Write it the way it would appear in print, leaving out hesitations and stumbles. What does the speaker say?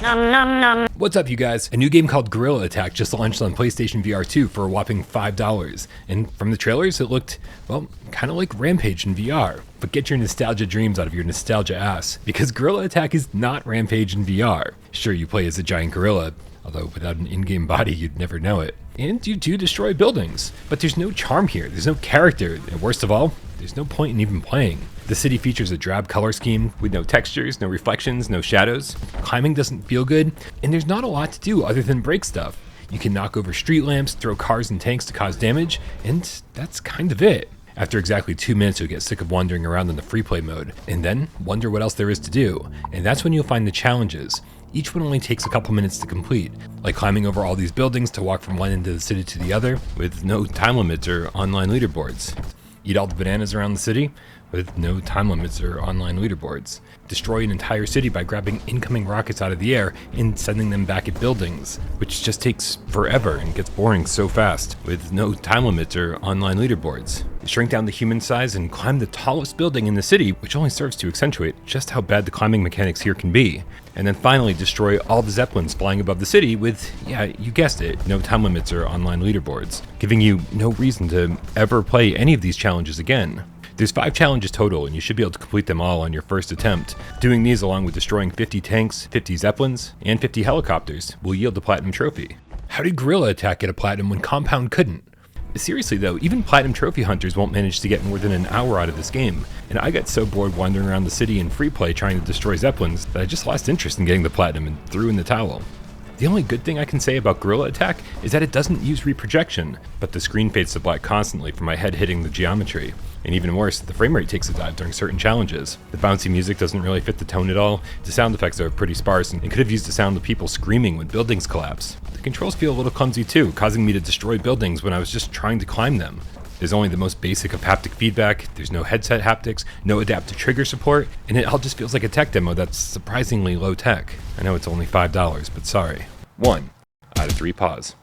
What's up, you guys? A new game called Gorilla Attack just launched on PlayStation VR2 for a whopping $5. And from the trailers, it looked, well, kind of like Rampage in VR. But get your nostalgia dreams out of your nostalgia ass, because Gorilla Attack is not Rampage in VR. Sure, you play as a giant gorilla, although without an in-game body, you'd never know it. And you do destroy buildings. But there's no charm here, there's no character, and worst of all, there's no point in even playing. The city features a drab color scheme with no textures, no reflections, no shadows. Climbing doesn't feel good, and there's not a lot to do other than break stuff. You can knock over street lamps, throw cars and tanks to cause damage, and that's kind of it. After exactly 2 minutes, you'll get sick of wandering around in the free play mode, and then wonder what else there is to do. And that's when you'll find the challenges. Each one only takes a couple minutes to complete, like climbing over all these buildings to walk from one end of the city to the other, with no time limits or online leaderboards. Eat all the bananas around the city, with no time limits or online leaderboards. Destroy an entire city by grabbing incoming rockets out of the air and sending them back at buildings, which just takes forever and gets boring so fast, with no time limits or online leaderboards. Shrink down to human size and climb the tallest building in the city, which only serves to accentuate just how bad the climbing mechanics here can be. And then finally destroy all the zeppelins flying above the city with, yeah, you guessed it, no time limits or online leaderboards, giving you no reason to ever play any of these challenges again. There's 5 challenges total, and you should be able to complete them all on your first attempt. Doing these along with destroying 50 tanks, 50 zeppelins, and 50 helicopters will yield a platinum trophy. How did Gorilla Attack get a platinum when Compound couldn't? Seriously though, even platinum trophy hunters won't manage to get more than an hour out of this game, and I got so bored wandering around the city in free play trying to destroy zeppelins that I just lost interest in getting the platinum and threw in the towel. The only good thing I can say about Gorilla Attack is that it doesn't use reprojection, but the screen fades to black constantly from my head hitting the geometry. And even worse, the frame rate takes a dive during certain challenges. The bouncy music doesn't really fit the tone at all, the sound effects are pretty sparse, and could have used the sound of people screaming when buildings collapse. The controls feel a little clumsy too, causing me to destroy buildings when I was just trying to climb them. There's only the most basic of haptic feedback, there's no headset haptics, no adaptive trigger support, and it all just feels like a tech demo that's surprisingly low tech. I know it's only $5, but sorry. 1 out of 3 paws.